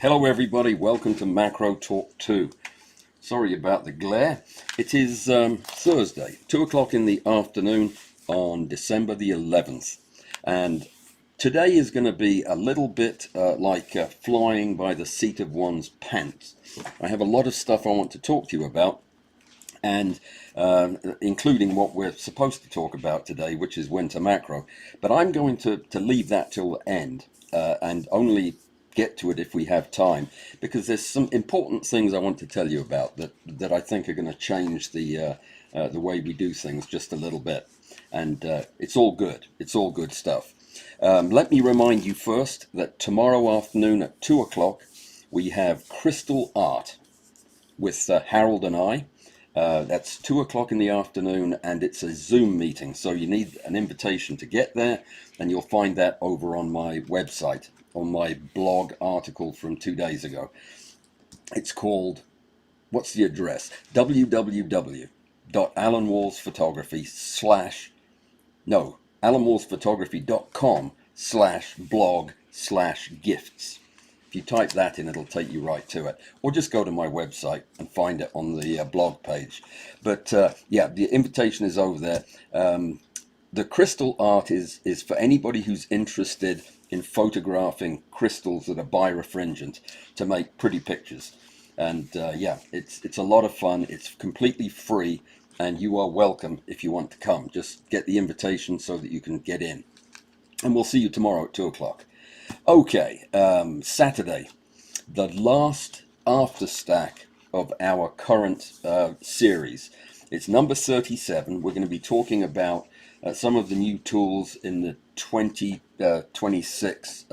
Hello everybody, welcome to Macro Talk 2. Sorry about the glare. It is Thursday, 2 o'clock in the afternoon on December the 11th. And today is going to be a little bit like flying by the seat of one's pants. I have a lot of stuff I want to talk to you about, and including what we're supposed to talk about today, which is winter macro. But I'm going to leave that till the end and only get to it if we have time, because there's some important things I want to tell you about that I think are going to change the way we do things just a little bit. And it's all good. It's all good stuff. Let me remind you first that tomorrow afternoon at 2 o'clock we have Crystal Art with Harold and I. That's 2 o'clock in the afternoon, and it's a Zoom meeting, so you need an invitation to get there, and you'll find that over on my website, on my blog article from 2 days ago. It's called, what's the address? alanwallsphotography.com/blog/gifts. If you type that in, it'll take you right to it, or just go to my website and find it on the blog page. But yeah, the invitation is over there. The crystal art is for anybody who's interested in photographing crystals that are birefringent to make pretty pictures. And yeah, it's a lot of fun. It's completely free, and you are welcome if you want to come. Just get the invitation so that you can get in. And we'll see you tomorrow at 2 o'clock. Okay, Saturday, the last after stack of our current series. It's number 37. We're going to be talking about some of the new tools in the 2026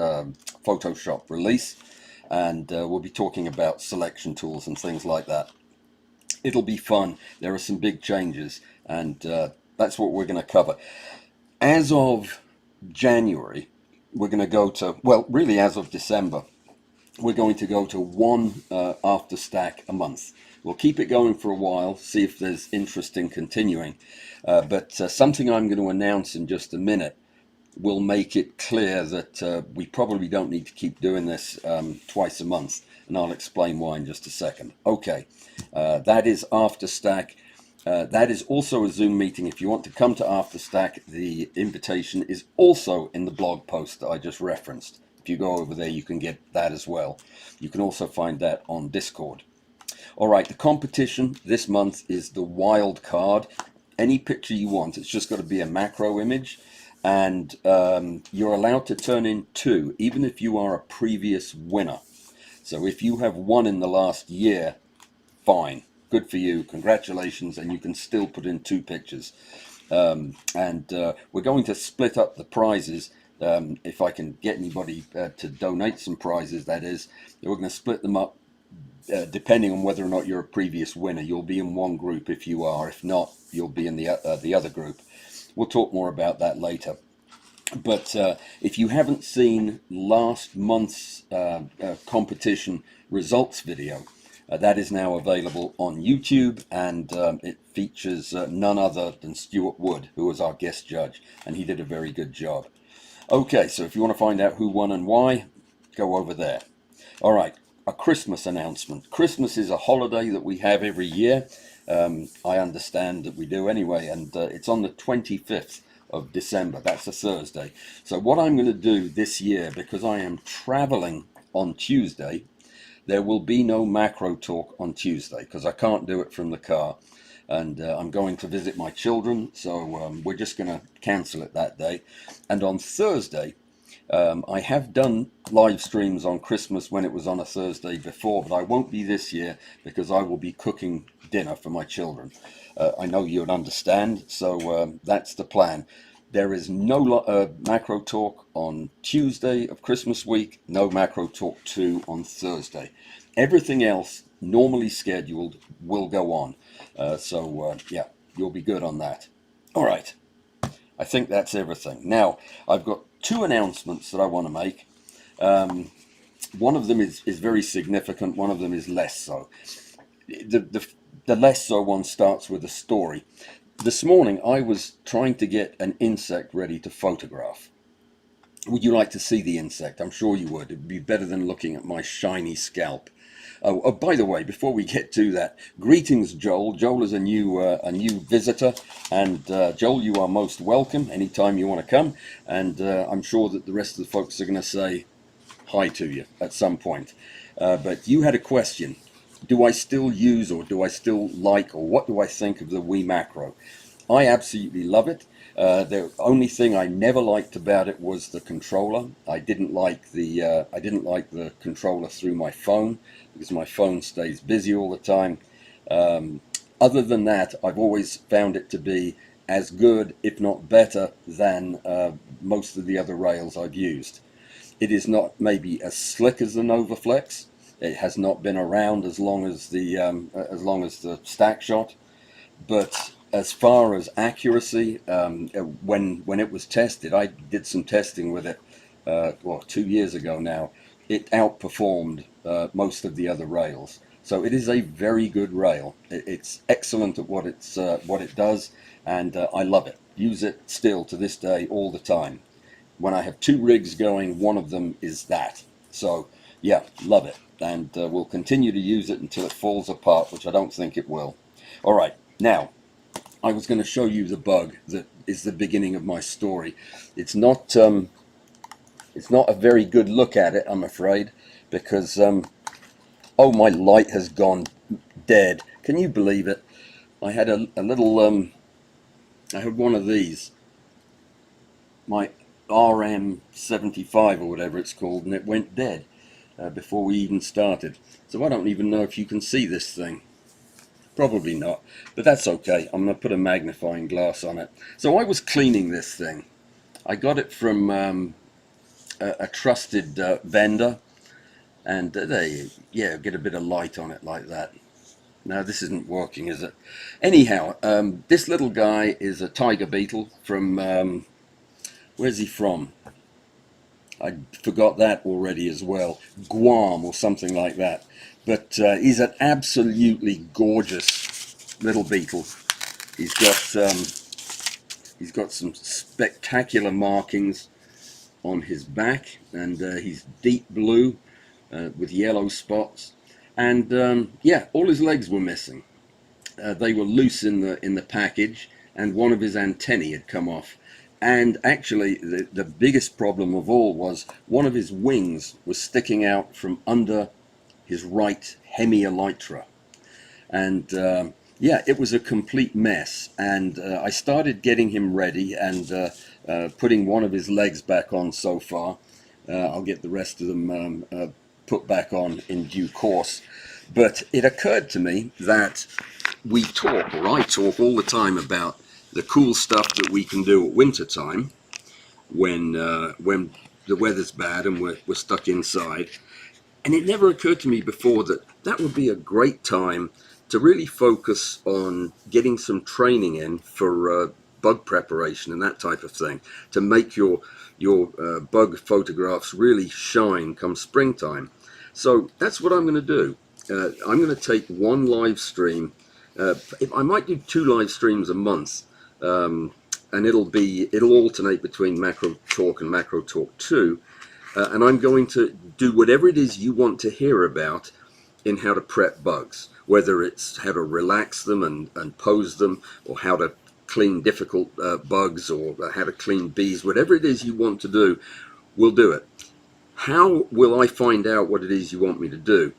Photoshop release, and we'll be talking about selection tools and things like that. It'll be fun. There are some big changes, and that's what we're going to cover. As of January, we're going to go to, well, really as of December, we're going to go to one after stack a month. We'll keep it going for a while, see if there's interest in continuing. But something I'm going to announce in just a minute will make it clear that we probably don't need to keep doing this twice a month. And I'll explain why in just a second. Okay, that is after stack. That is also a Zoom meeting. If you want to come to AfterStack, the invitation is also in the blog post that I just referenced. If you go over there, you can get that as well. You can also find that on Discord. All right, the competition this month is the wild card. Any picture you want. It's just got to be a macro image, and you're allowed to turn in 2, even if you are a previous winner. So if you have won in the last year, fine. Good for you, congratulations, and you can still put in 2 pictures. And we're going to split up the prizes. If I can get anybody to donate some prizes, that is, we're going to split them up depending on whether or not you're a previous winner. You'll be in one group if you are. If not, you'll be in the other group. We'll talk more about that later. But if you haven't seen last month's competition results video, that is now available on YouTube, and it features none other than Stuart Wood, who was our guest judge, and he did a very good job. Okay, so if you want to find out who won and why, go over there. All right, a Christmas announcement. Christmas is a holiday that we have every year. I understand that we do anyway, and it's on the 25th of December. That's a Thursday. So what I'm going to do this year, because I am traveling on Tuesday, there will be no macro talk on Tuesday because I can't do it from the car, and I'm going to visit my children, so we're just going to cancel it that day. And on Thursday, I have done live streams on Christmas when it was on a Thursday before, but I won't be this year because I will be cooking dinner for my children. I know you'd understand, so that's the plan. There is no macro talk on Tuesday of Christmas week, no macro talk 2 on Thursday. Everything else normally scheduled will go on. So yeah, you'll be good on that. All right, I think that's everything. Now, I've got 2 announcements that I want to make. One of them is very significant, one of them is less so. The less so one starts with a story. This morning I was trying to get an insect ready to photograph, Would you like to see the insect? I'm sure you would. It'd be better than looking at my shiny scalp. Oh, by the way, before we get to that, greetings, Joel. Joel is a new visitor, and Joel, you are most welcome anytime you want to come. And I'm sure that the rest of the folks are going to say hi to you at some point. But you had a question. Do I still use, or do I still like, or what do I think of the Wii Macro? I absolutely love it. The only thing I never liked about it was the controller. I didn't like the controller through my phone because my phone stays busy all the time. Other than that, I've always found it to be as good, if not better, than most of the other rails I've used. It is not maybe as slick as the Nova Flex. It has not been around as long as the Stack Shot. But as far as accuracy, when it was tested, I did some testing with it, 2 years ago now. It outperformed most of the other rails. So it is a very good rail. It's excellent at what it does, and I love it. Use it still to this day all the time. When I have two rigs going, one of them is that. So yeah, love it, and we'll continue to use it until it falls apart, which I don't think it will. All right, now I was going to show you the bug that is the beginning of my story. It's not a very good look at it, I'm afraid, because oh, my light has gone dead. Can you believe it? I had a little I had one of these, my RM75 or whatever it's called, and it went dead before we even started. So I don't even know if you can see this thing. Probably not, but that's okay. I'm going to put a magnifying glass on it. So I was cleaning this thing. I got it from a trusted vendor, and there you, yeah, get a bit of light on it like that. Now this isn't working, is it? Anyhow, this little guy is a tiger beetle from, where's he from? I forgot that already as well. Guam or something like that. But he's an absolutely gorgeous little beetle. He's got some spectacular markings on his back, and he's deep blue with yellow spots. And yeah, all his legs were missing. They were loose in the package, and one of his antennae had come off. And actually, the biggest problem of all was one of his wings was sticking out from under his right hemielytra. And yeah, it was a complete mess. And I started getting him ready and putting one of his legs back on so far. I'll get the rest of them put back on in due course. But it occurred to me that we talk, or I talk all the time about the cool stuff that we can do at winter time when the weather's bad and we're stuck inside. And it never occurred to me before that that would be a great time to really focus on getting some training in for bug preparation and that type of thing, to make your bug photographs really shine come springtime. So that's what I'm going to do. I'm going to take one live stream. I might do 2 live streams a month, and it'll alternate between Macro Talk and Macro Talk 2. And I'm going to do whatever it is you want to hear about in how to prep bugs, whether it's how to relax them and pose them, or how to clean difficult bugs, or how to clean bees. Whatever it is you want to do, we'll do it. How will I find out what it is you want me to do?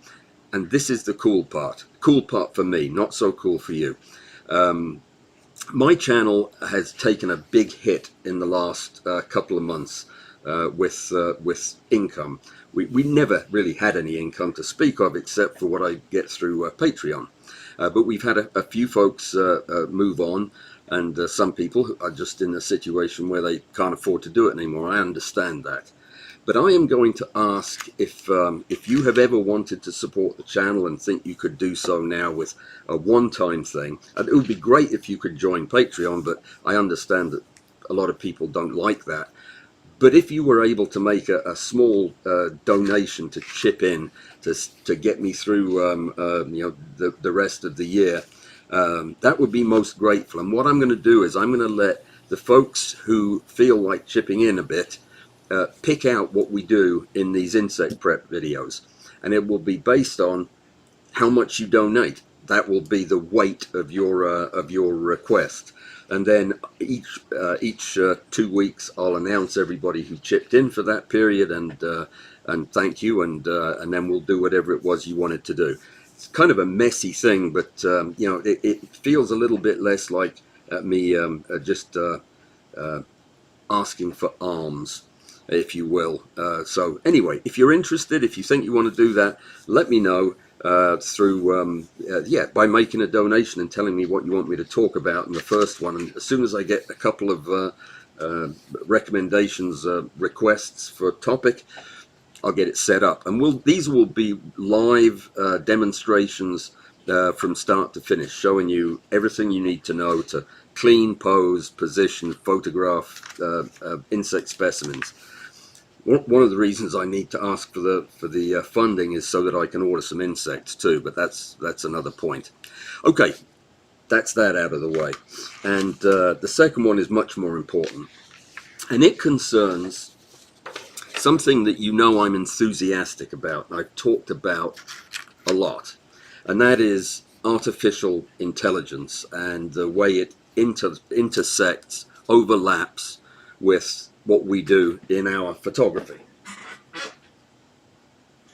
And this is the cool part. Cool part for me, not so cool for you. My channel has taken a big hit in the last couple of months with income. We never really had any income to speak of, except for what I get through Patreon. But we've had a few folks move on, and some people are just in a situation where they can't afford to do it anymore. I understand that. But I am going to ask if you have ever wanted to support the channel and think you could do so now with a one-time thing. And it would be great if you could join Patreon, but I understand that a lot of people don't like that. But if you were able to make a small donation to chip in to get me through the rest of the year, that would be most grateful. And what I'm going to do is I'm going to let the folks who feel like chipping in a bit pick out what we do in these insect prep videos, and it will be based on how much you donate. That will be the weight of your request, and then each 2 weeks I'll announce everybody who chipped in for that period, and thank you, and then we'll do whatever it was you wanted to do. It's kind of a messy thing, but you know, it feels a little bit less like me just asking for alms, if you will. So anyway, if you're interested, if you think you want to do that, let me know through by making a donation and telling me what you want me to talk about in the first one. And as soon as I get a couple of recommendations, requests for a topic, I'll get it set up. And these will be live demonstrations from start to finish, showing you everything you need to know to clean, pose, position, photograph insect specimens. One of the reasons I need to ask for the funding is so that I can order some insects too, but that's another point. Okay, that's that out of the way. And the second one is much more important, and it concerns something that you know I'm enthusiastic about, and I've talked about a lot, and that is artificial intelligence and the way it intersects, overlaps with what we do in our photography.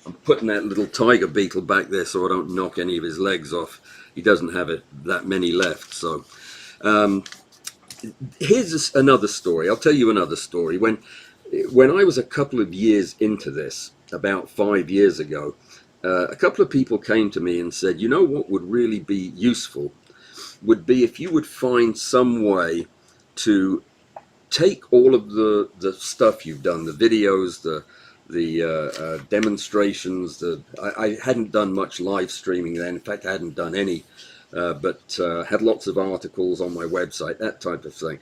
I'm putting that little tiger beetle back there so I don't knock any of his legs off. He doesn't have that many left. So here's another story. I'll tell you another story. When I was a couple of years into this, about 5 years ago, a couple of people came to me and said, you know what would really be useful would be if you would find some way to take all of the stuff you've done, the videos, the demonstrations. I hadn't done much live streaming then. In fact, I hadn't done any, but had lots of articles on my website, that type of thing.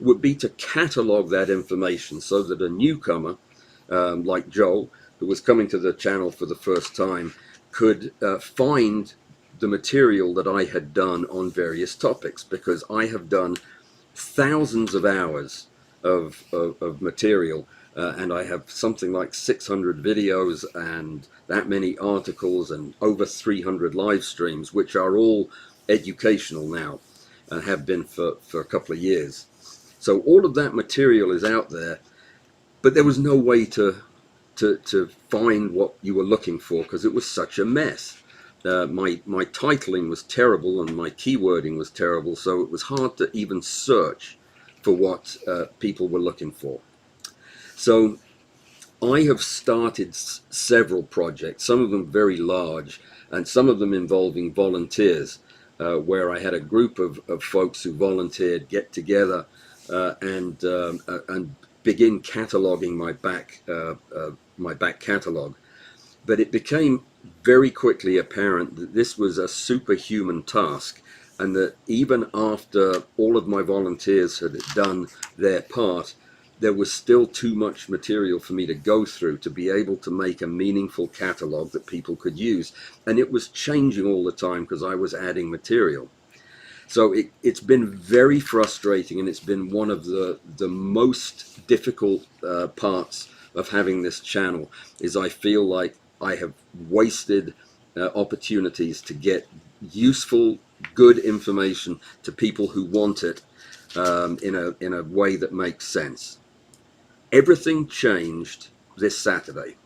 Would be to catalog that information so that a newcomer like Joel, who was coming to the channel for the first time, could find the material that I had done on various topics, because I have done thousands of hours of material, and I have something like 600 videos and that many articles and over 300 live streams, which are all educational now and have been for a couple of years. So all of that material is out there, but there was no way to find what you were looking for because it was such a mess. My titling was terrible and my keywording was terrible, so it was hard to even search for what people were looking for. So I have started several projects, some of them very large and some of them involving volunteers, where I had a group of folks who volunteered get together and begin cataloging my back catalog. But it became very quickly apparent that this was a superhuman task, and that even after all of my volunteers had done their part, there was still too much material for me to go through to be able to make a meaningful catalog that people could use. And it was changing all the time because I was adding material. So it's been very frustrating, and it's been one of the most difficult parts of having this channel, is I feel like I have wasted opportunities to get useful, good information to people who want it in a way that makes sense. Everything changed this Saturday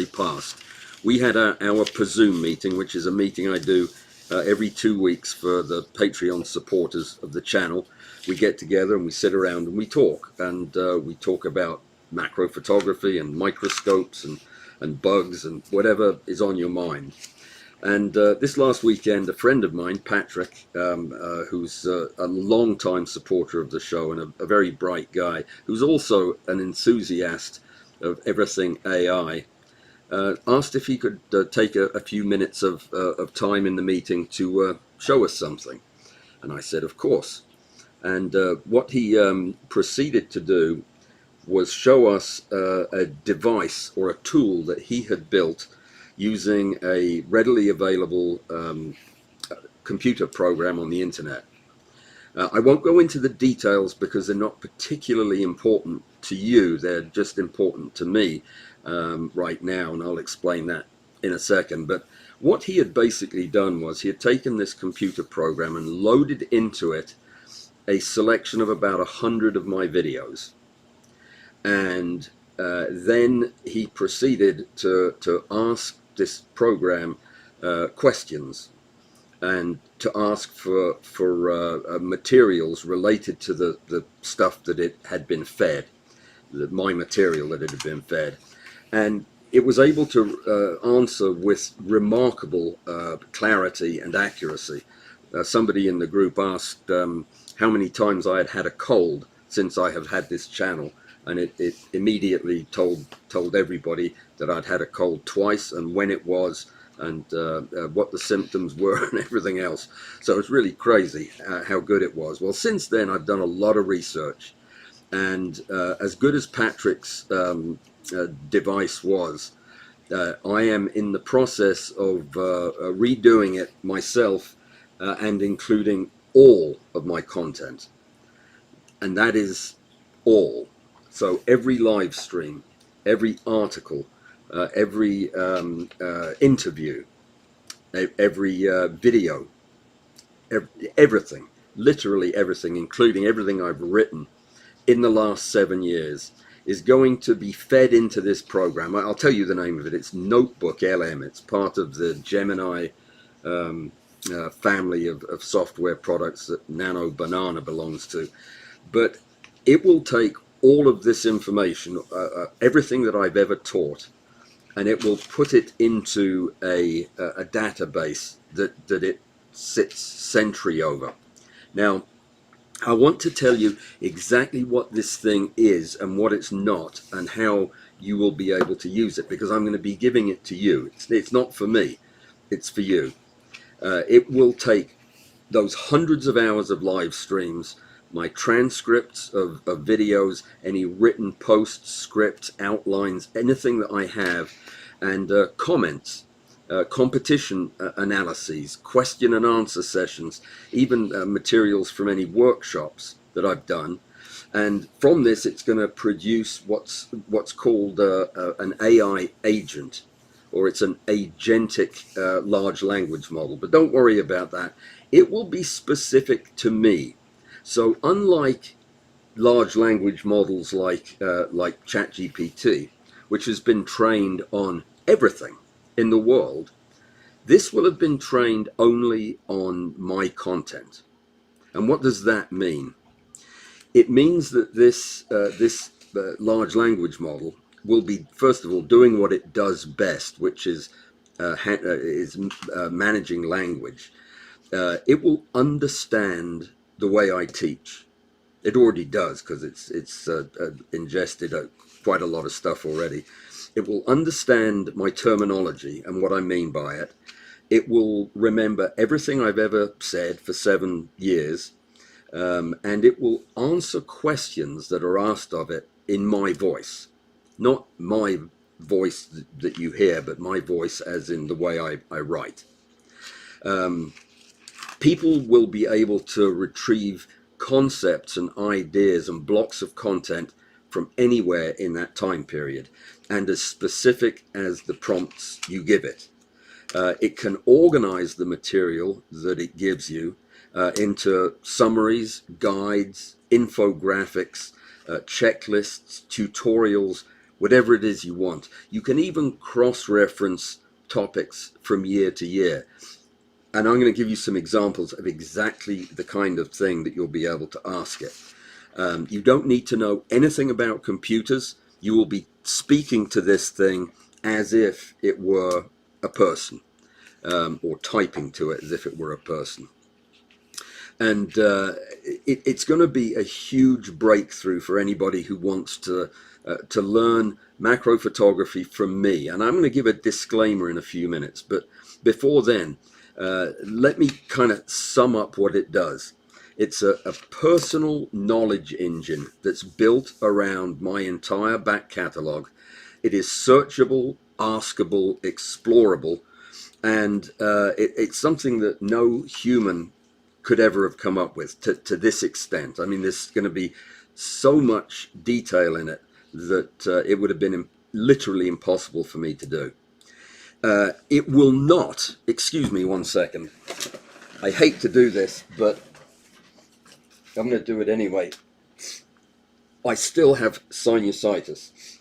past. We had our Zoom meeting, which is a meeting I do every 2 weeks for the Patreon supporters of the channel. We get together and we sit around and we talk, and we talk about macro photography and microscopes and bugs and whatever is on your mind. And this last weekend, a friend of mine, Patrick, who's a long-time supporter of the show and a very bright guy, who's also an enthusiast of everything AI, asked if he could take a few minutes of time in the meeting to show us something. And I said, of course. And what he proceeded to do was show us a device or a tool that he had built using a readily available computer program on the internet. I won't go into the details because they're not particularly important to you. They're just important to me right now, and I'll explain that in a second. But what he had basically done was he had taken this computer program and loaded into it a selection of about 100 of my videos. And then he proceeded to ask this program questions and to ask for materials related to the stuff that it had been fed, my material that it had been fed. And it was able to answer with remarkable clarity and accuracy. Somebody in the group asked how many times I had had a cold since I have had this channel, and it immediately told everybody that I'd had a cold twice and when it was and what the symptoms were and everything else. So it's really crazy how good it was. Well, since then I've done a lot of research, and as good as Patrick's device was, I am in the process of redoing it myself and including all of my content. And that is all. So every live stream, every article, every interview, every video, everything, literally everything, including everything I've written in the last 7 years, is going to be fed into this program. I'll tell you the name of it. It's Notebook LM. It's part of the Gemini family of software products that Nano Banana belongs to. But it will take all of this information, everything that I've ever taught, and it will put it into a database that it sits sentry over. Now, I want to tell you exactly what this thing is and what it's not and how you will be able to use it, because I'm going to be giving it to you. It's not for me, it's for you. It will take those hundreds of hours of live streams, my transcripts of videos, any written posts, scripts, outlines, anything that I have, and comments, competition analyses, question and answer sessions, even materials from any workshops that I've done. And from this, it's going to produce what's called an AI agent, or it's an agentic large language model. But don't worry about that. It will be specific to me. So unlike large language models like ChatGPT, which has been trained on everything in the world, this will have been trained only on my content. And what does that mean? It means that this large language model will be, first of all, doing what it does best, which is managing language. It will understand the way I teach. It already does, because it's ingested quite a lot of stuff already. It will understand my terminology and what I mean by it. It will remember everything I've ever said for 7 years, and it will answer questions that are asked of it in my voice. Not my voice that you hear, but my voice as in the way I write. People will be able to retrieve concepts and ideas and blocks of content from anywhere in that time period, and as specific as the prompts you give it. It can organize the material that it gives you into summaries, guides, infographics, checklists, tutorials, whatever it is you want. You can even cross-reference topics from year to year. And I'm going to give you some examples of exactly the kind of thing that you'll be able to ask it. You don't need to know anything about computers. You will be speaking to this thing as if it were a person, or typing to it as if it were a person. And it's going to be a huge breakthrough for anybody who wants to learn macro photography from me. And I'm going to give a disclaimer in a few minutes. But before then, let me kind of sum up what it does. It's a personal knowledge engine that's built around my entire back catalog. It is searchable, askable, explorable, and it's something that no human could ever have come up with to this extent. I mean, there's going to be so much detail in it that it would have been literally impossible for me to do. It will not, excuse me one second, I hate to do this, but I'm going to do it anyway. I still have sinusitis,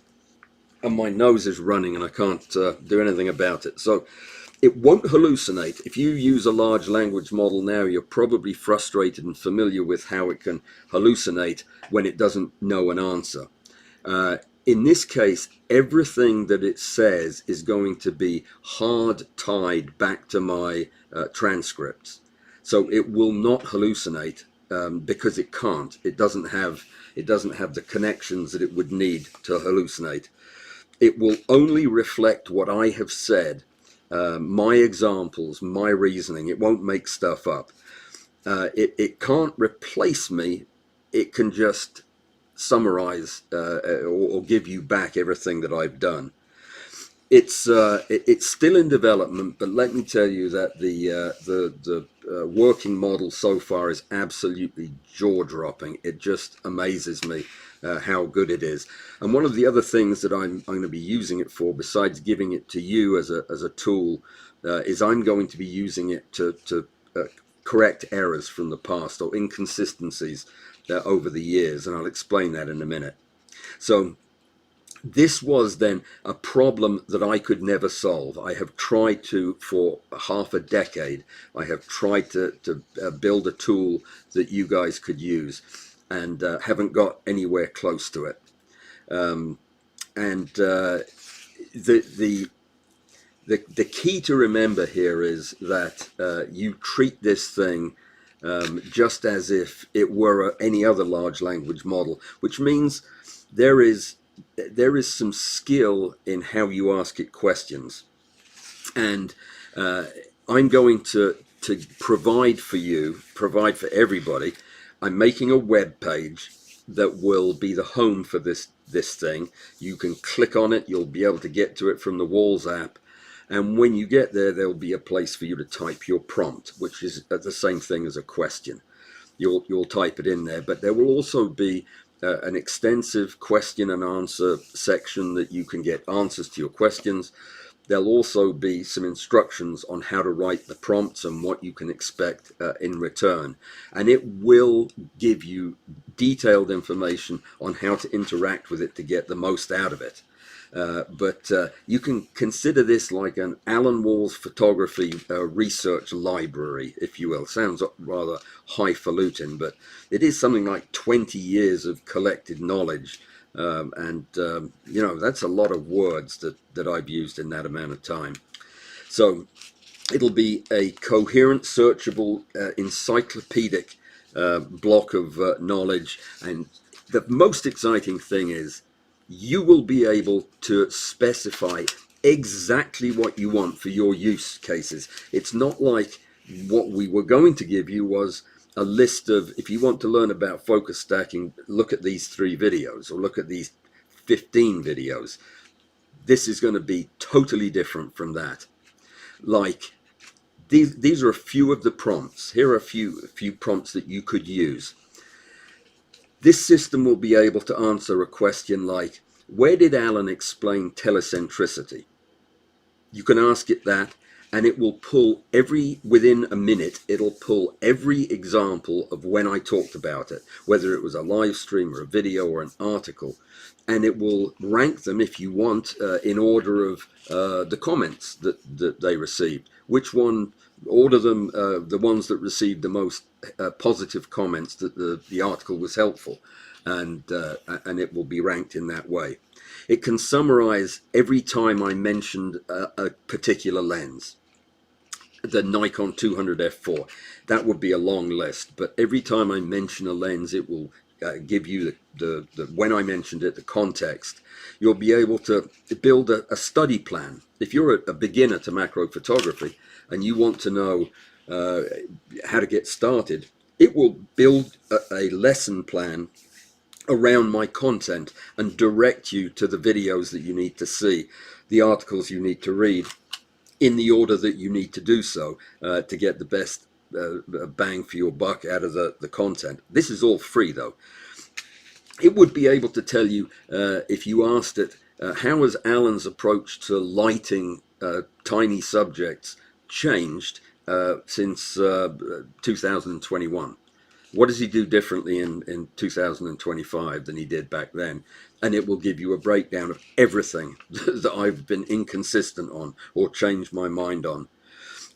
and my nose is running, and I can't do anything about it. So it won't hallucinate. If you use a large language model now, you're probably frustrated and familiar with how it can hallucinate when it doesn't know an answer. In this case, everything that it says is going to be hard tied back to my transcripts. So it will not hallucinate because it can't. It doesn't have the connections that it would need to hallucinate. It will only reflect what I have said, my examples, my reasoning. It won't make stuff up. It can't replace me. It can just summarize or give you back everything that I've done. It's still in development, but let me tell you that the working model so far is absolutely jaw-dropping. It just amazes me how good it is. And one of the other things that I'm going to be using it for, besides giving it to you as a tool, is I'm going to be using it to correct errors from the past or inconsistencies over the years, and I'll explain that in a minute. So this was then a problem that I could never solve. I have tried to, for half a decade, I have tried to build a tool that you guys could use, and haven't got anywhere close to it. The key to remember here is that you treat this thing just as if it were any other large language model, which means there is some skill in how you ask it questions. And I'm going to provide for everybody. I'm making a web page that will be the home for this thing. You can click on it, you'll be able to get to it from the Walls app. And when you get there, there'll be a place for you to type your prompt, which is the same thing as a question. You'll type it in there, but there will also be an extensive question and answer section that you can get answers to your questions. There'll also be some instructions on how to write the prompts and what you can expect in return. And it will give you detailed information on how to interact with it to get the most out of it. But you can consider this like an Alan Walls photography research library, if you will. Sounds rather highfalutin, but it is something like 20 years of collected knowledge. You know, that's a lot of words that I've used in that amount of time. So it'll be a coherent, searchable, encyclopedic block of knowledge. And the most exciting thing is you will be able to specify exactly what you want for your use cases. It's not like what we were going to give you was a list of, if you want to learn about focus stacking, look at these 3 videos or look at these 15 videos. This is going to be totally different from that. Like these are a few of the prompts. Here are a few prompts that you could use. This system will be able to answer a question like, where did Alan explain telecentricity? You can ask it that, and it will pull within a minute, it'll pull every example of when I talked about it, whether it was a live stream or a video or an article, and it will rank them, if you want, in order of the comments that they received. Which one, order them, the ones that received the most positive comments, that the article was helpful, and it will be ranked in that way. It can summarize every time I mentioned a particular lens. The Nikon 200 f4, that would be a long list, but every time I mention a lens, it will give you the when I mentioned it, the context. You'll be able to build a study plan. If you're a beginner to macro photography and you want to know how to get started, it will build a lesson plan around my content and direct you to the videos that you need to see, the articles you need to read, in the order that you need to do so to get the bang for your buck out of the content. This is all free though. It would be able to tell you, if you asked it, how has Alan's approach to lighting tiny subjects changed since 2021? What does he do differently in 2025 than he did back then? And it will give you a breakdown of everything that I've been inconsistent on or changed my mind on.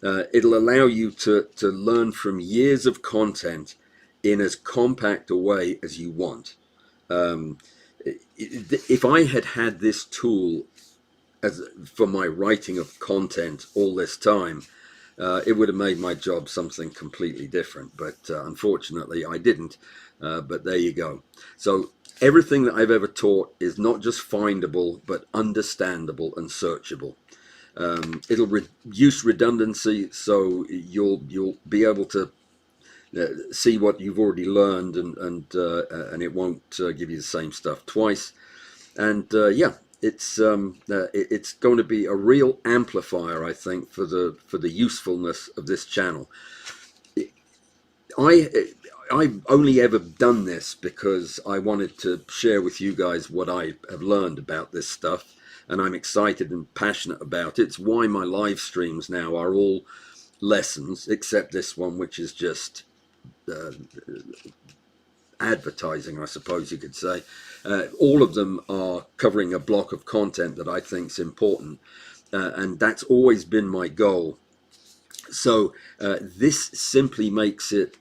It'll allow you to learn from years of content in as compact a way as you want. If I had this tool for my writing of content all this time, it would have made my job something completely different. But unfortunately, I didn't. But there you go. So everything that I've ever taught is not just findable, but understandable and searchable. It'll reduce redundancy, so you'll be able to see what you've already learned, and it won't give you the same stuff twice. And yeah, it's going to be a real amplifier, I think, for the usefulness of this channel. I've only ever done this because I wanted to share with you guys what I have learned about this stuff, and I'm excited and passionate about it. It's why my live streams now are all lessons, except this one, which is just advertising, I suppose you could say. All of them are covering a block of content that I think is important, and that's always been my goal. So this simply makes it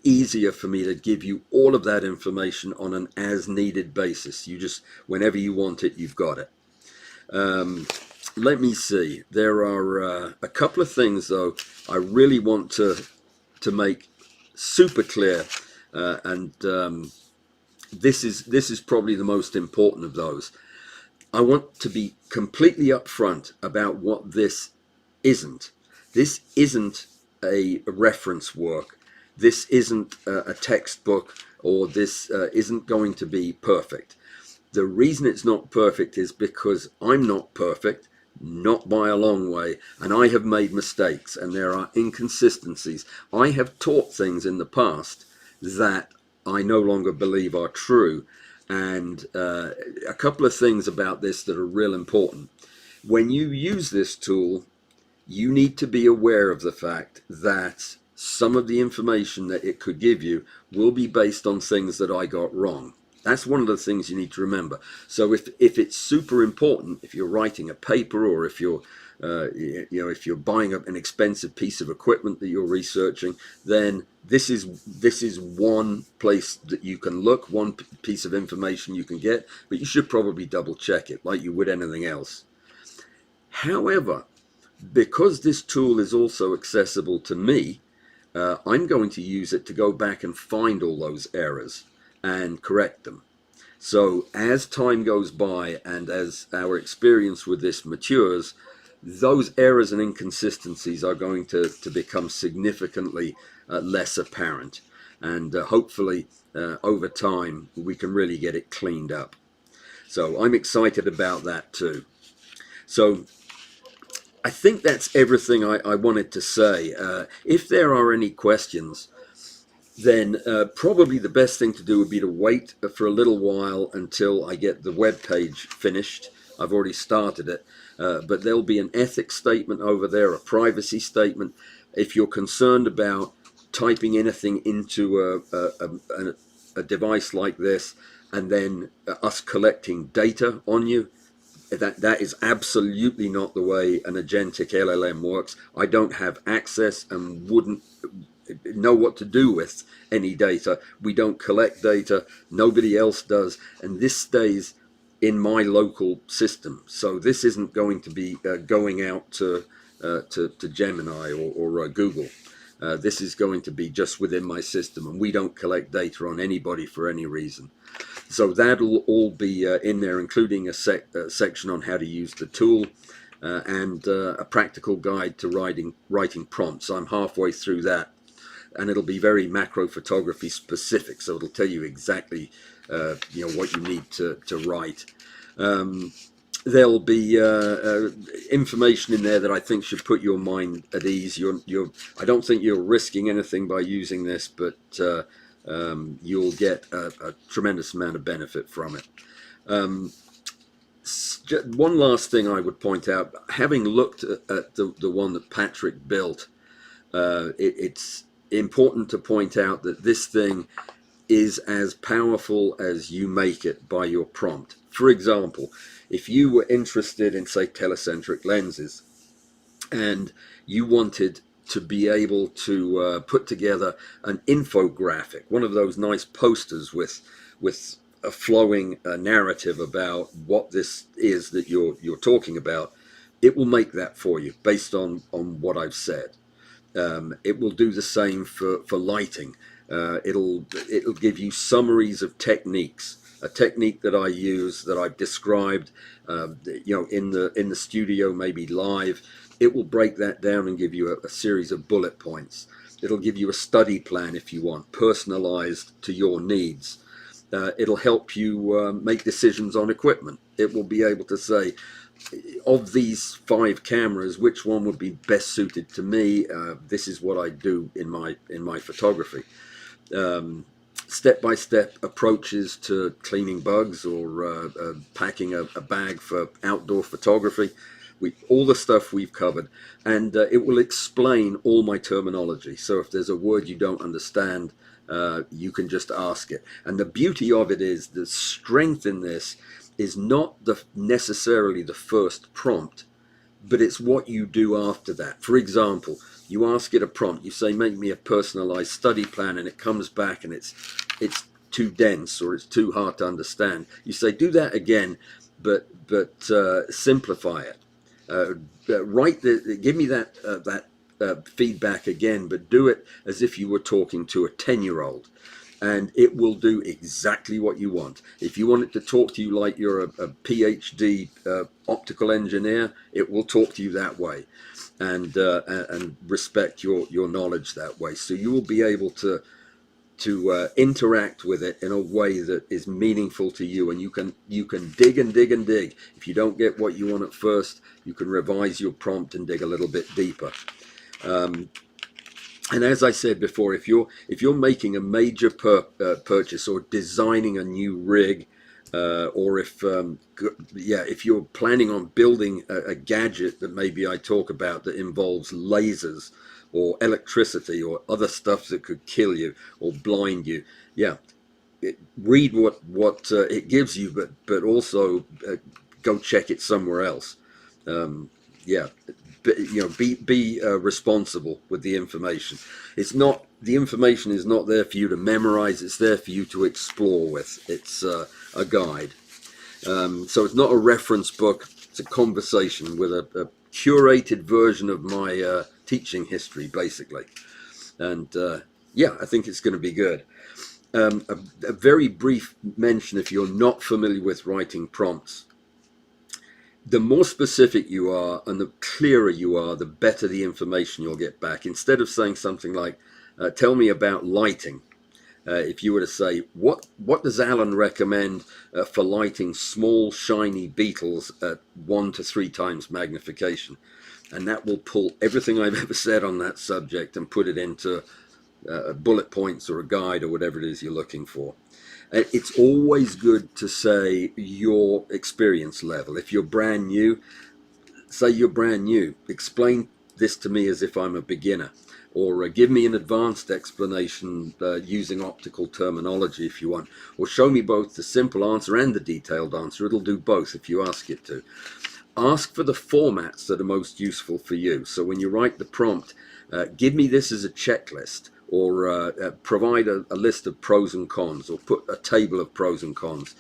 easier for me to give you all of that information on an as needed basis. You just, whenever you want it, you've got it. Let me see. There are a couple of things though I really want to make super clear, and this is probably the most important of those. I want to be completely upfront about what this isn't. This isn't a reference work. This isn't a textbook, or this isn't going to be perfect. The reason it's not perfect is because I'm not perfect, not by a long way, and I have made mistakes, and there are inconsistencies. I have taught things in the past that I no longer believe are true, and a couple of things about this that are real important. When you use this tool, you need to be aware of the fact that some of the information that it could give you will be based on things that I got wrong. That's one of the things you need to remember. So if it's super important, if you're writing a paper, or if you're if you're buying an expensive piece of equipment that you're researching, then this is one place that you can look, one piece of information you can get, but you should probably double check it like you would anything else. However, because this tool is also accessible to me, I'm going to use it to go back and find all those errors and correct them. So as time goes by and as our experience with this matures, those errors and inconsistencies are going to become significantly less apparent, and hopefully over time we can really get it cleaned up. So I'm excited about that too. So I think that's everything I wanted to say. If there are any questions, then probably the best thing to do would be to wait for a little while until I get the web page finished. I've already started it, but there'll be an ethics statement over there, a privacy statement. If you're concerned about typing anything into a device like this and then us collecting data on you, that is absolutely not the way an agentic LLM works. I don't have access and wouldn't know what to do with any data. We don't collect data, nobody else does, and this stays in my local system. So this isn't going to be going out to Gemini or Google. This is going to be just within my system, and we don't collect data on anybody for any reason. So that'll all be in there, including a section on how to use the tool, and a practical guide to writing prompts. I'm halfway through that, and it'll be very macro photography specific, so it'll tell you exactly what you need to write. there'll be information in there that I think should put your mind at ease. I don't think you're risking anything by using this, but you'll get a tremendous amount of benefit from it. One last thing I would point out, having looked at the one that Patrick built, it's important to point out that this thing is as powerful as you make it by your prompt. For example, if you were interested in, say, telecentric lenses, and you wanted to be able to put together an infographic, one of those nice posters with a flowing narrative about what this is that you're talking about, it will make that for you based on what I've said. It will do the same for lighting. It'll give you summaries of techniques. A technique that I use, that I've described, in the studio, maybe live. It will break that down and give you a series of bullet points. It'll give you a study plan if you want, personalized to your needs. It'll help you make decisions on equipment. It will be able to say, of these 5 cameras, which one would be best suited to me? This is what I do in my photography. Step-by-step approaches to cleaning bugs, or packing a bag for outdoor photography. All the stuff we've covered, and it will explain all my terminology. So if there's a word you don't understand, you can just ask it. And the beauty of it is, the strength in this is not necessarily the first prompt, but it's what you do after that. For example, you ask it a prompt, you say, make me a personalized study plan, and it comes back and it's too dense, or it's too hard to understand. You say, do that again, but simplify it. Give me that feedback again, but do it as if you were talking to a 10-year-old. And it will do exactly what you want. If you want it to talk to you like you're a PhD optical engineer, it will talk to you that way, and respect your knowledge that way. So you will be able to interact with it in a way that is meaningful to you, and you can dig and dig and dig. If you don't get what you want at first, you can revise your prompt and dig a little bit deeper. And as I said before, if you're making a major purchase, or designing a new rig, or if you're planning on building a gadget that maybe I talk about that involves lasers or electricity or other stuff that could kill you or blind you, read what it gives you, but also go check it somewhere else. Be responsible with the information. The information is not there for you to memorize. It's there for you to explore with. It's a guide. So it's not a reference book. It's a conversation with a curated version of my teaching history, basically. And I think it's going to be good. A very brief mention, if you're not familiar with writing prompts. The more specific you are and the clearer you are, the better the information you'll get back. Instead of saying something like, tell me about lighting, if you were to say, what does Alan recommend for lighting small shiny beetles at 1 to 3 times magnification? And that will pull everything I've ever said on that subject and put it into bullet points or a guide or whatever it is you're looking for. It's always good to say your experience level. If you're brand new, say you're brand new. Explain this to me as if I'm a beginner, or give me an advanced explanation using optical terminology if you want, or show me both the simple answer and the detailed answer. It'll do both if you ask it to. Ask for the formats that are most useful for you. So when you write the prompt, give me this as a checklist, or provide a list of pros and cons, or put a table of pros and cons.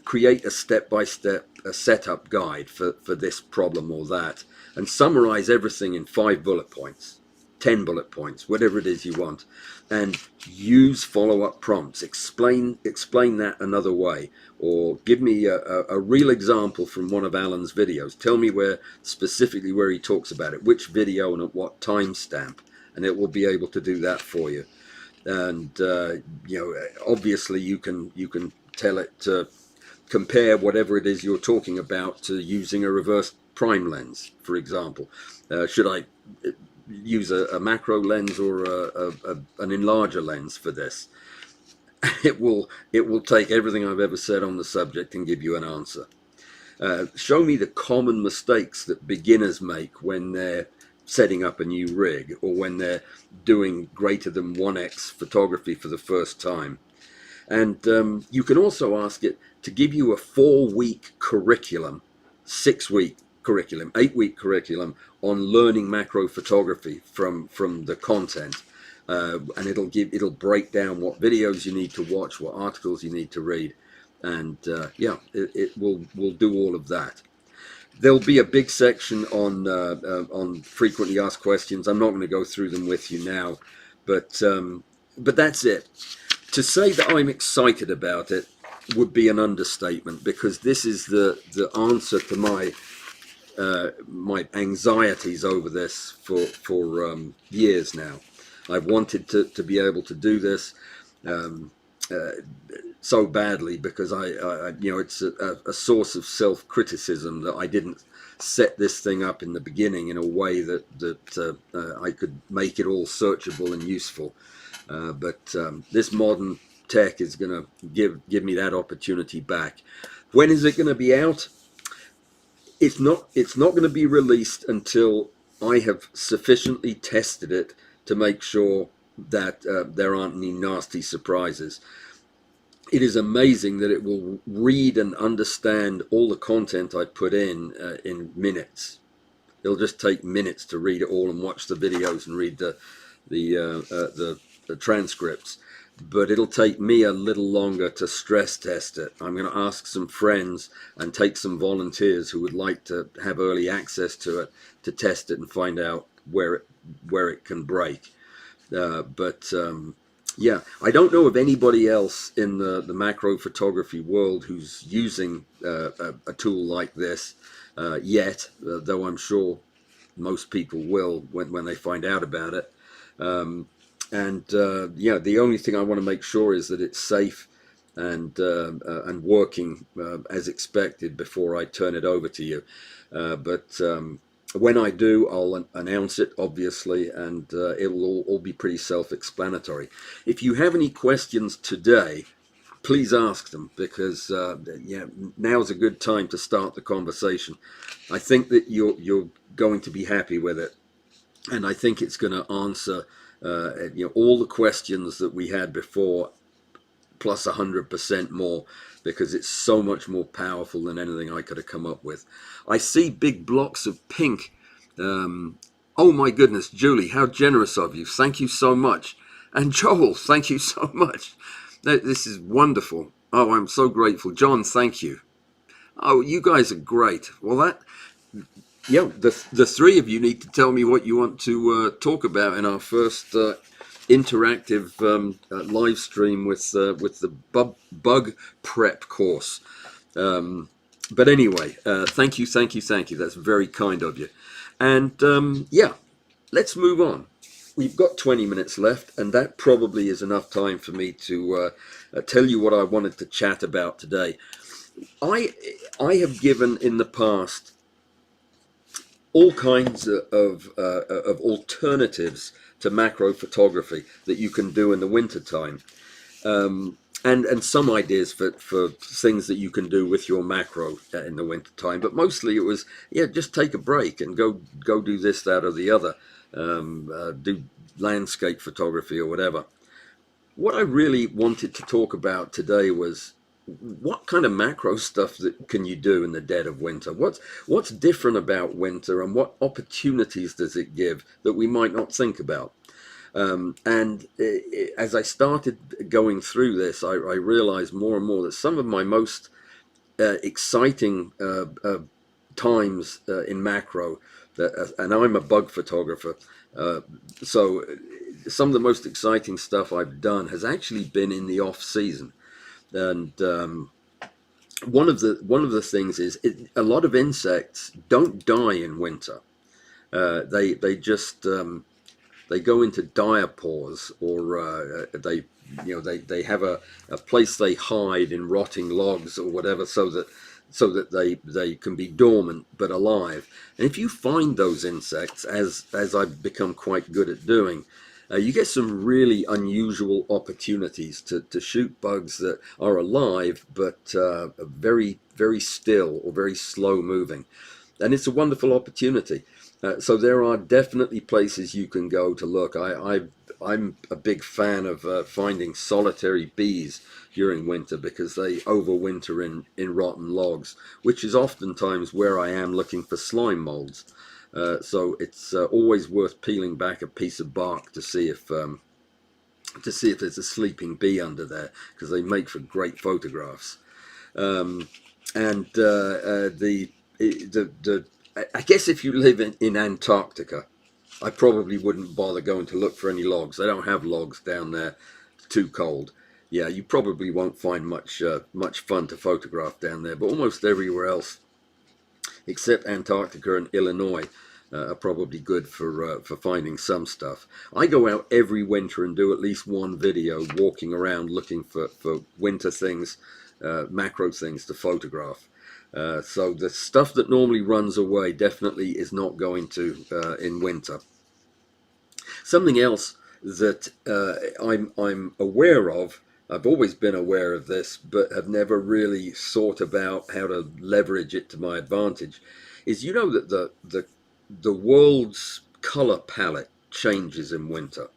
Create a step-by-step setup guide for this problem or that, and summarize everything in 5 bullet points, 10 bullet points, whatever it is you want, and use follow-up prompts. Explain that another way, or give me a real example from one of Alan's videos. Tell me specifically where he talks about it, which video and at what timestamp, and it will be able to do that for you. And obviously you can tell it to compare whatever it is you're talking about to using a reverse prime lens, for example. Should I use a macro lens or an enlarger lens for this? It will take everything I've ever said on the subject and give you an answer. Show me the common mistakes that beginners make when they're setting up a new rig or when they're doing greater than 1x photography for the first time. And you can also ask it to give you a 4-week curriculum, 6-week curriculum, 8-week curriculum on learning macro photography from the content. And it'll break down what videos you need to watch, what articles you need to read. And yeah, it will do all of that. There'll be a big section on frequently asked questions. I'm not going to go through them with you now, but that's it. To say that I'm excited about it would be an understatement, because this is the answer to my anxieties over this for years now. I've wanted to be able to do this so badly, because I it's a source of self-criticism that I didn't set this thing up in the beginning in a way that I could make it all searchable and useful. But this modern tech is going to give me that opportunity back. When is it going to be out? It's not going to be released until I have sufficiently tested it to make sure that there aren't any nasty surprises. It is amazing that it will read and understand all the content I put in minutes. It'll just take minutes to read it all and watch the videos and read the transcripts. But it'll take me a little longer to stress test it. I'm going to ask some friends and take some volunteers who would like to have early access to it to test it and find out where it can break. Yeah, I don't know of anybody else in the macro photography world who's using a tool like this yet, though I'm sure most people will when they find out about it. Yeah, the only thing I want to make sure is that it's safe and working as expected before I turn it over to you. But when I do, I'll announce it, obviously, and it will all be pretty self-explanatory. If you have any questions today, please ask them, because yeah, now's a good time to start the conversation. I think that you're going to be happy with it, and I think it's going to answer all the questions that we had before, plus 100% more, because it's so much more powerful than anything I could have come up with. I see big blocks of pink. Oh my goodness, Julie, how generous of you. Thank you so much. And Joel, thank you so much. This is wonderful. Oh, I'm so grateful. John, thank you. Oh, you guys are great. Well, the three of you need to tell me what you want to talk about in our first interactive live stream with the bug prep course. But anyway, thank you. That's very kind of you. And yeah, let's move on. We've got 20 minutes left, and that probably is enough time for me to tell you what I wanted to chat about today. I have given in the past all kinds of alternatives to macro photography that you can do in the winter time, and some ideas for things that you can do with your macro in the winter time. But mostly it was, yeah, just take a break and go do this, that, or the other, do landscape photography or whatever. What I really wanted to talk about today was, what kind of macro stuff that can you do in the dead of winter? What's different about winter, and what opportunities does it give that we might not think about? And as I started going through this, I realized more and more that some of my most exciting times in macro, and I'm a bug photographer, so some of the most exciting stuff I've done has actually been in the off season. And one of the things is, a lot of insects don't die in winter. They just they go into diapause, or they have a place they hide in rotting logs or whatever, so that they can be dormant but alive. And if you find those insects, as I've become quite good at doing, you get some really unusual opportunities to shoot bugs that are alive but very, very still or very slow moving. And it's a wonderful opportunity. So there are definitely places you can go to look. I'm a big fan of finding solitary bees during winter because they overwinter in rotten logs, which is oftentimes where I am looking for slime molds. So it's always worth peeling back a piece of bark to see if there's a sleeping bee under there, because they make for great photographs. And the I guess if you live in Antarctica, I probably wouldn't bother going to look for any logs. They don't have logs down there. It's too cold. Yeah, you probably won't find much fun to photograph down there. But almost everywhere else, except Antarctica and Illinois, are probably good for finding some stuff. I go out every winter and do at least one video walking around looking for winter things, macro things to photograph. So the stuff that normally runs away definitely is not going to in winter. Something else that I'm aware of, I've always been aware of this, but have never really thought about how to leverage it to my advantage, is that the world's color palette changes in winter.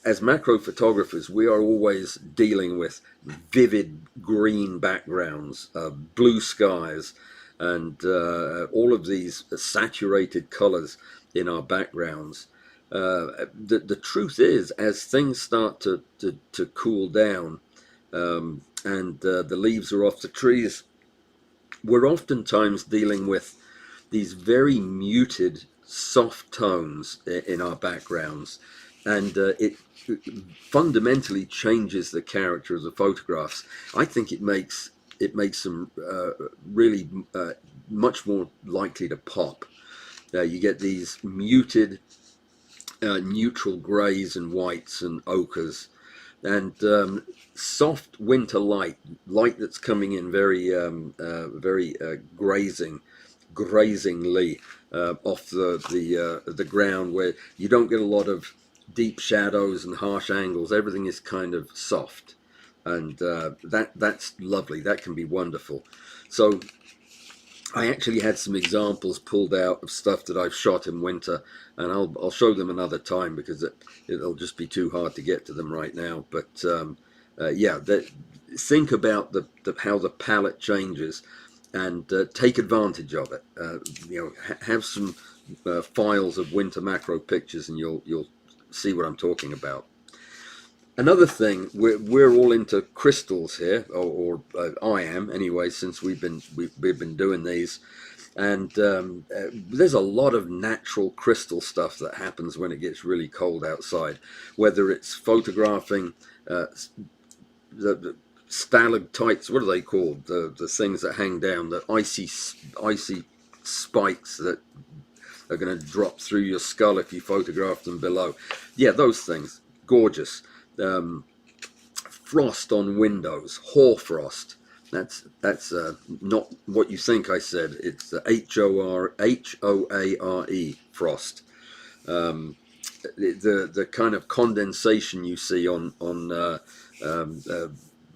As macro photographers, we are always dealing with vivid green backgrounds, blue skies, and all of these saturated colors in our backgrounds. The truth is, as things start to cool down, and the leaves are off the trees, we're oftentimes dealing with these very muted, soft tones in our backgrounds, and it fundamentally changes the character of the photographs. I think it makes them really much more likely to pop. You get these muted, neutral grays and whites and ochres, and soft winter light that's coming in very grazingly off the ground, where you don't get a lot of deep shadows and harsh angles. Everything is kind of soft, and that's lovely. That can be wonderful. So I actually had some examples pulled out of stuff that I've shot in winter, and I'll show them another time because it'll just be too hard to get to them right now. But yeah, think about how the palette changes, and take advantage of it. Have some files of winter macro pictures, and you'll see what I'm talking about. Another thing, we're all into crystals here, or I am anyway, since we've been doing these, and there's a lot of natural crystal stuff that happens when it gets really cold outside. Whether it's photographing the stalactites, what are they called? The things that hang down, the icy spikes that are going to drop through your skull if you photograph them below. Yeah, those things, gorgeous. Frost on windows, hoarfrost. That's not what you think I said. It's the Hoare, frost. The kind of condensation you see on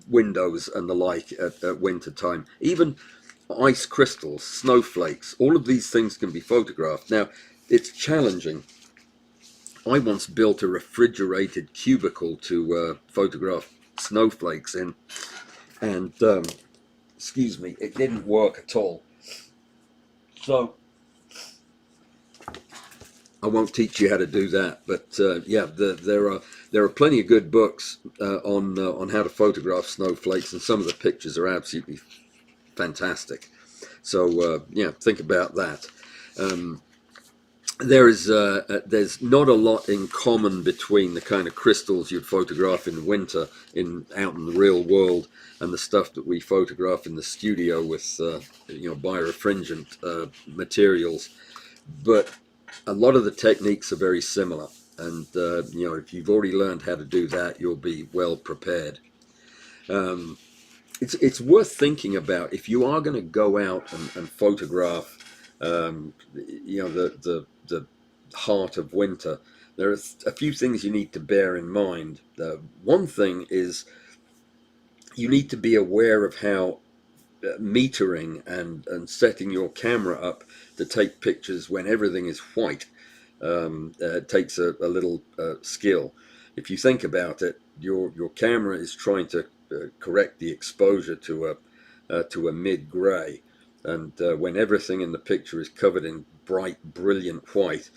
windows and the like at winter time. Even ice crystals, snowflakes, all of these things can be photographed. Now, it's challenging. I once built a refrigerated cubicle to photograph snowflakes in, and excuse me, it didn't work at all. So I won't teach you how to do that, but yeah, there are plenty of good books on how to photograph snowflakes, and some of the pictures are absolutely fantastic. So yeah, think about that. There's not a lot in common between the kind of crystals you'd photograph in winter out in the real world and the stuff that we photograph in the studio with birefringent materials, but a lot of the techniques are very similar. and you know, if you've already learned how to do that, you'll be well prepared. It's worth thinking about if you are going to go out and photograph, you know, the heart of winter. There are a few things you need to bear in mind. One thing is you need to be aware of how metering and setting your camera up to take pictures when everything is white takes a little skill. If you think about it, your camera is trying to correct the exposure to a mid grey, and when everything in the picture is covered in bright, brilliant white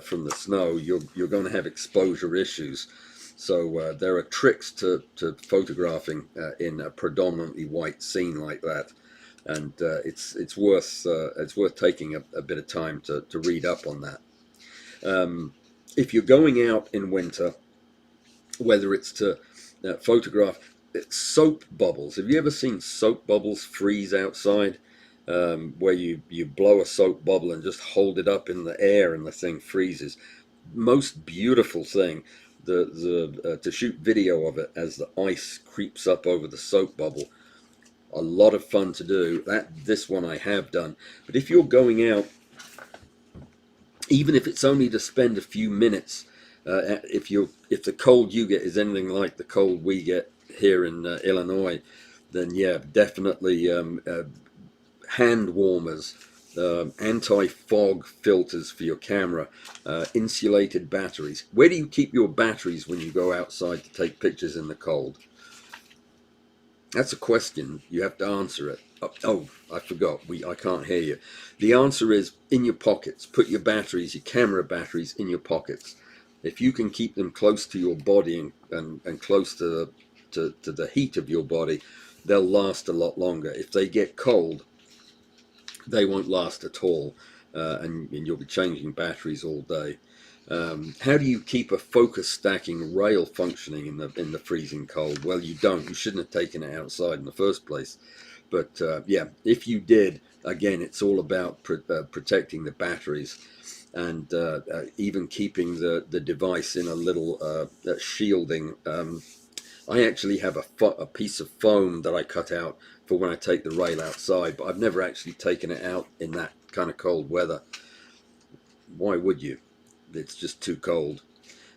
from the snow, you're going to have exposure issues. So there are tricks to photographing in a predominantly white scene like that, and it's worth taking a bit of time to read up on that. If you're going out in winter, whether it's to photograph soap bubbles, have you ever seen soap bubbles freeze outside? Where you blow a soap bubble and just hold it up in the air and the thing freezes. Most beautiful thing. To shoot video of it as the ice creeps up over the soap bubble. A lot of fun to do. This one I have done. But if you're going out, even if it's only to spend a few minutes, if the cold you get is anything like the cold we get here in Illinois, then yeah, definitely hand warmers, anti-fog filters for your camera, insulated batteries. Where do you keep your batteries when you go outside to take pictures in the cold? That's a question. You have to answer it. Oh, I forgot. I can't hear you. The answer is in your pockets. Put your batteries, your camera batteries, in your pockets. If you can keep them close to your body and close to the heat of your body, they'll last a lot longer. If they get cold, they won't last at all, and you'll be changing batteries all day. How do you keep a focus stacking rail functioning in the freezing cold? Well, you don't. You shouldn't have taken it outside in the first place. But yeah, if you did, again, it's all about protecting the batteries, and even keeping the device in a little shielding. I actually have a piece of foam that I cut out for when I take the rail outside, but I've never actually taken it out in that kind of cold weather. Why would you? It's just too cold.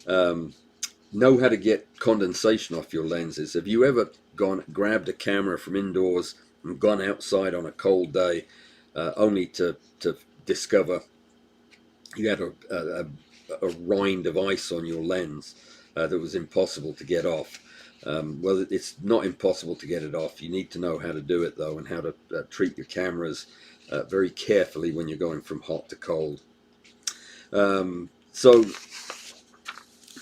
Know how to get condensation off your lenses. Have you ever grabbed a camera from indoors and gone outside on a cold day, only to discover you had a rind of ice on your lens that was impossible to get off? Well, it's not impossible to get it off. You need to know how to do it, though, and how to treat your cameras very carefully when you're going from hot to cold. So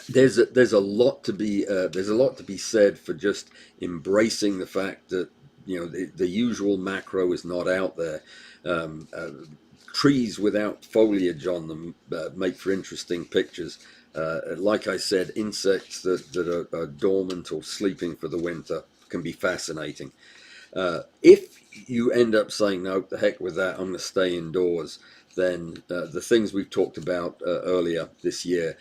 there's a lot to be said for just embracing the fact that, you know, the usual macro is not out there. Trees without foliage on them make for interesting pictures. Like I said, insects that are dormant or sleeping for the winter can be fascinating. If you end up saying, no, the heck with that, I'm going to stay indoors, then the things we've talked about earlier this year,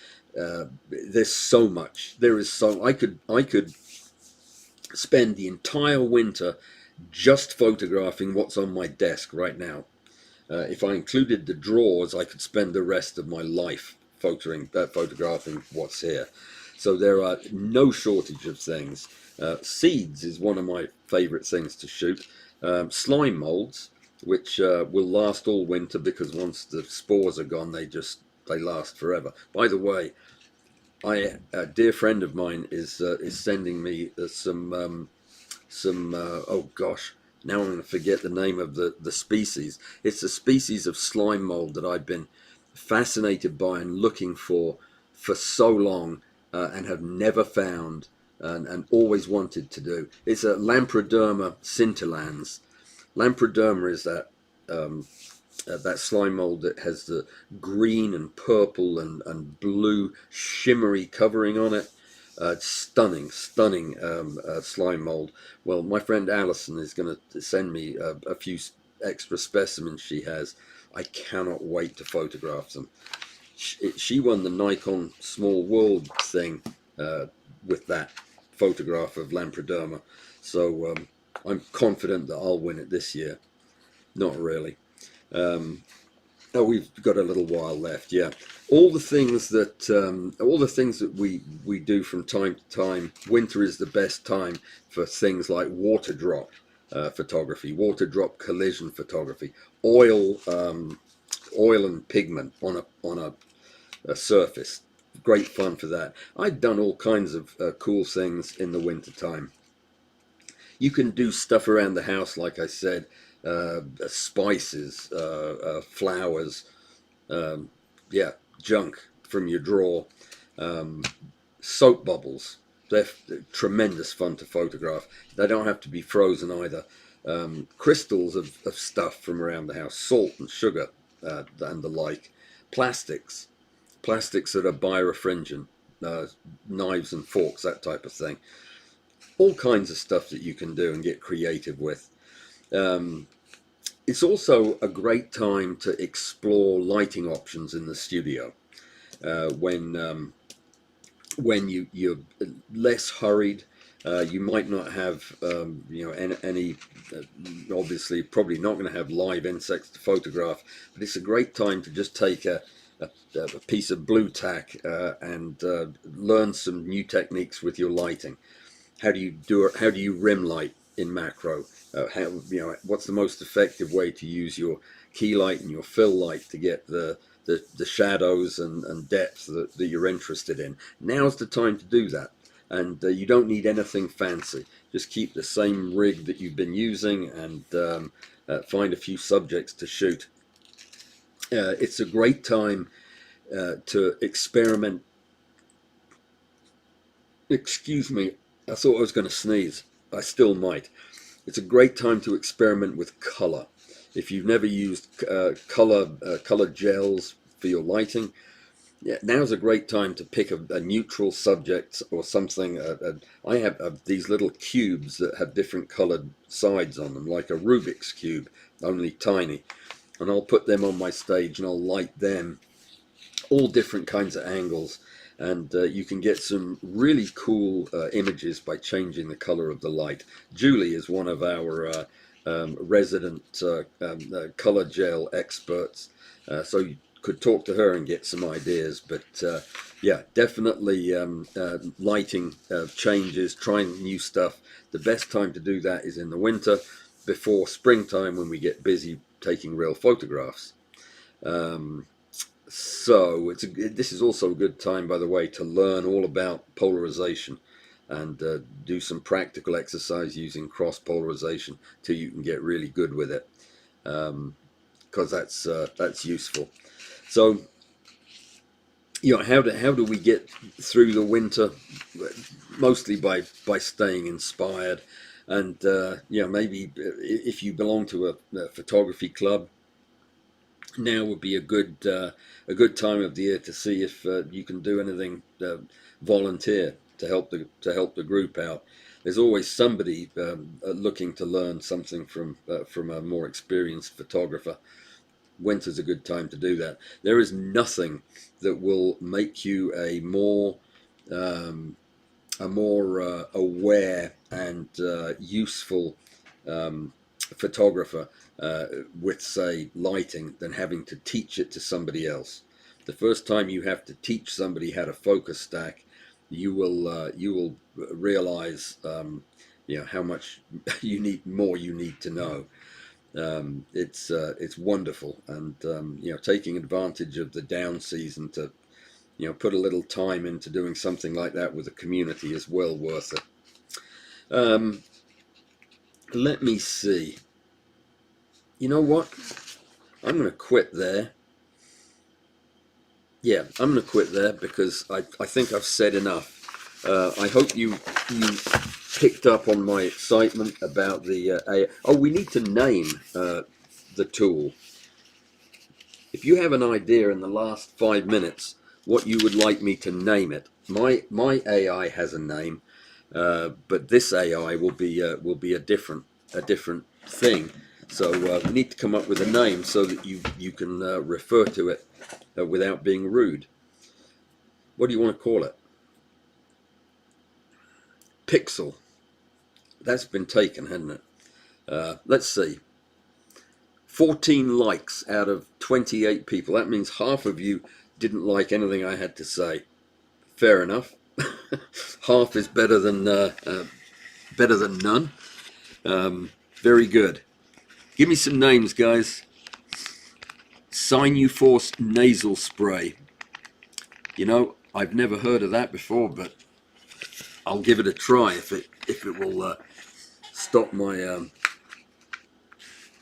there's so much. I could spend the entire winter just photographing what's on my desk right now. If I included the drawers, I could spend the rest of my life photographing what's here. So there are no shortage of things. Seeds is one of my favorite things to shoot. Slime molds, which will last all winter, because once the spores are gone, they last forever. By the way, a dear friend of mine is sending me some oh gosh, now I'm going to forget the name of the species. It's a species of slime mold that I've been fascinated by and looking for so long, and have never found, and always wanted to do. It's a Lamproderma scintillans. Lamproderma is that slime mold that has the green and purple and blue shimmery covering on it. Stunning slime mold. Well, my friend Alison is going to send me a few extra specimens she has. I cannot wait to photograph them. she won the Nikon Small World thing with that photograph of Lamproderma. So I'm confident that I'll win it this year. Not really. Oh, we've got a little while left. Yeah, all the things that we do from time to time. Winter is the best time for things like water drop photography, water drop collision photography, oil and pigment on a surface. Great fun for that. I've done all kinds of cool things in the winter time. You can do stuff around the house, like I said, spices, flowers, yeah, junk from your drawer, soap bubbles. They're tremendous fun to photograph. They don't have to be frozen either. Crystals of stuff from around the house, salt and sugar and the like. Plastics that are birefringent, knives and forks, that type of thing. All kinds of stuff that you can do and get creative with. It's also a great time to explore lighting options in the studio when you're less hurried. You might not have any obviously probably not going to have live insects to photograph, but it's a great time to just take a piece of blue tack and learn some new techniques with your lighting. How do you rim light in macro? What's the most effective way to use your key light and your fill light to get the shadows and depth that you're interested in? Now's the time to do that, and you don't need anything fancy. Just keep the same rig that you've been using and find a few subjects to shoot. It's a great time to experiment. Excuse me, I thought I was going to sneeze. I still might. It's a great time to experiment with color. If you've never used color gels for your lighting, yeah, now's a great time to pick a neutral subject or something. I have these little cubes that have different colored sides on them, like a Rubik's cube, only tiny. And I'll put them on my stage and I'll light them, all different kinds of angles. And you can get some really cool images by changing the color of the light. Julie is one of our resident color gel experts, so you could talk to her and get some ideas. But yeah, definitely lighting changes, trying new stuff. The best time to do that is in the winter, before springtime, when we get busy taking real photographs. So this is also a good time, by the way, to learn all about polarization and do some practical exercise using cross polarization till you can get really good with it, because that's useful. So how do we get through the winter? Mostly by staying inspired, and maybe if you belong to a photography club, now would be a good time of the year to see if you can do anything volunteer to help the group out. There's always somebody looking to learn something from a more experienced photographer. Winter's a good time to do that. There is nothing that will make you a more aware and useful photographer with, say, lighting than having to teach it to somebody else. The first time you have to teach somebody how to focus stack, you will realize how much you need to know. It's wonderful, and taking advantage of the down season to put a little time into doing something like that with the community is well worth it. Let me see. You know what? I'm going to quit there. Yeah, I'm going to quit there because I think I've said enough. I hope you picked up on my excitement about the we need to name the tool. If you have an idea in the last 5 minutes what you would like me to name it, my AI has a name, but this AI will be a different thing. So we need to come up with a name so that you can refer to it without being rude. What do you want to call it? Pixel. That's been taken, hasn't it? Let's see. 14 likes out of 28 people. That means half of you didn't like anything I had to say. Fair enough. Half is better than none. Very good. Give me some names, guys. Sinuforce nasal spray. You know, I've never heard of that before, but I'll give it a try if it will stop my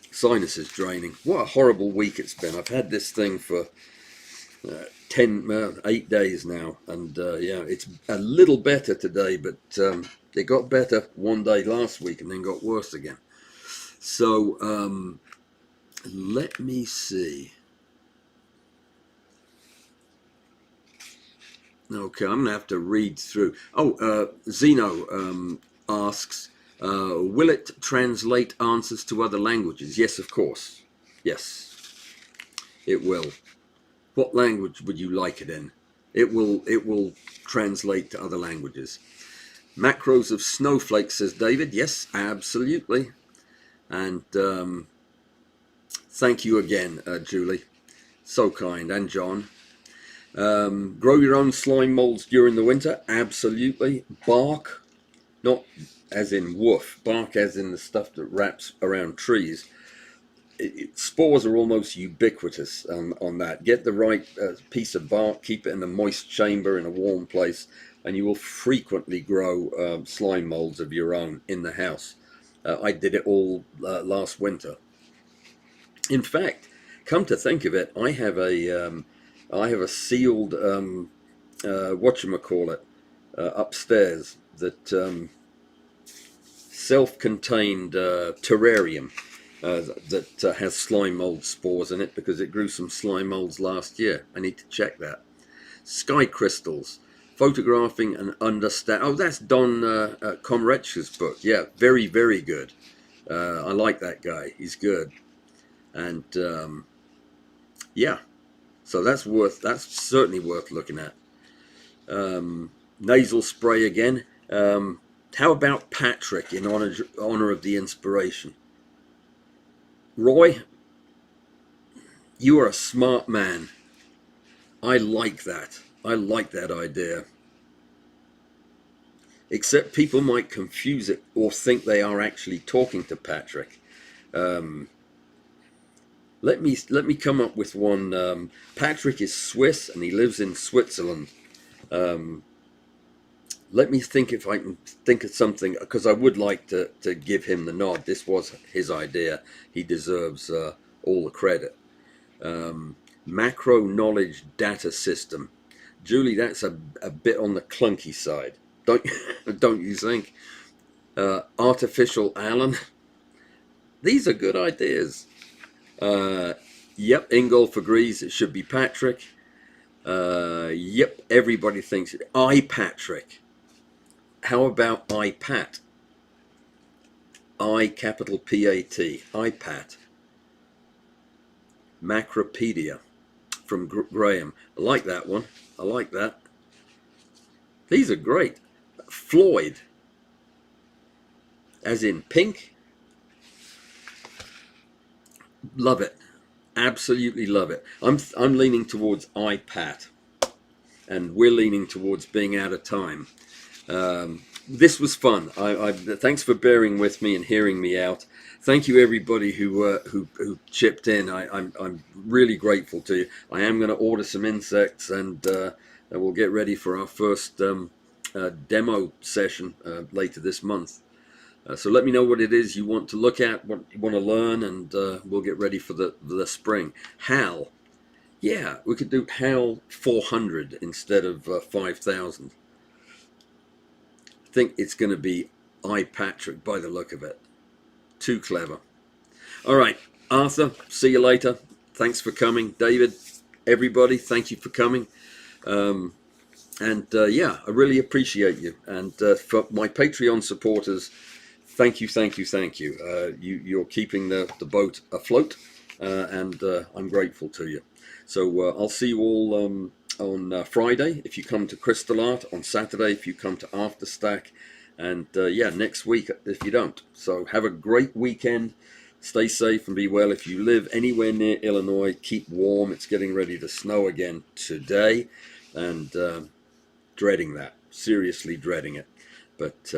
sinuses draining. What a horrible week it's been. I've had this thing for 8 days now, and yeah, it's a little better today, but it got better one day last week and then got worse again. So let me see. Okay, I'm gonna have to read through. Oh, Zeno asks, will it translate answers to other languages? Yes, of course. Yes, it will. What language would you like it in? It will translate to other languages. Macros of snowflakes, says David. Yes, absolutely. And thank you again, Julie. So kind. And John. Grow your own slime molds during the winter. Absolutely. Bark, not as in woof, bark as in the stuff that wraps around trees. Spores are almost ubiquitous on that. Get the right piece of bark, keep it in a moist chamber in a warm place, and you will frequently grow slime molds of your own in the house. I did it all last winter. In fact, come to think of it, I have a sealed whatchamacallit upstairs, that self-contained terrarium that has slime mold spores in it, because it grew some slime molds last year. I need to check that. Sky crystals, photographing and understand. Oh, that's Don Comrech's book. Yeah, very, very good. I like that guy. He's good. And yeah, so that's certainly worth looking at. Nasal spray again. How about Patrick in honor of the inspiration? Roy, you are a smart man. I like that. I like that idea. Except people might confuse it or think they are actually talking to Patrick. Let me come up with one. Patrick is Swiss and he lives in Switzerland. Let me think if I can think of something, because I would like to give him the nod. This was his idea. He deserves all the credit. Macro knowledge data system. Julie, that's a bit on the clunky side. Don't you think? Artificial Alan. These are good ideas. Yep, Ingolf agrees it should be Patrick. Yep, everybody thinks it. Patrick. How about iPat? I capital P-A-T. iPat. Macropedia from Graham. I like that one. I like that. These are great. Floyd, as in pink. Love it. Absolutely love it. I'm leaning towards iPat, and we're leaning towards being out of time. This was fun. Thanks for bearing with me and hearing me out. Thank you everybody who chipped in. I'm really grateful to you. I am going to order some insects, and we'll get ready for our first demo session later this month. So let me know what it is you want to look at, what you want to learn, and we'll get ready for the spring. HAL. Yeah, we could do HAL 400 instead of 5,000. I think it's going to be iPatrick by the look of it. Too clever. All right, Arthur, see you later. Thanks for coming. David, everybody, thank you for coming. Yeah, I really appreciate you. And for my Patreon supporters, thank you, thank you, thank you. You're keeping the boat afloat, and I'm grateful to you. So I'll see you all on Friday if you come to Crystal Art, on Saturday if you come to Afterstack, and yeah, next week if you don't. So have a great weekend. Stay safe and be well. If you live anywhere near Illinois, keep warm. It's getting ready to snow again today, and dreading that. Seriously dreading it. But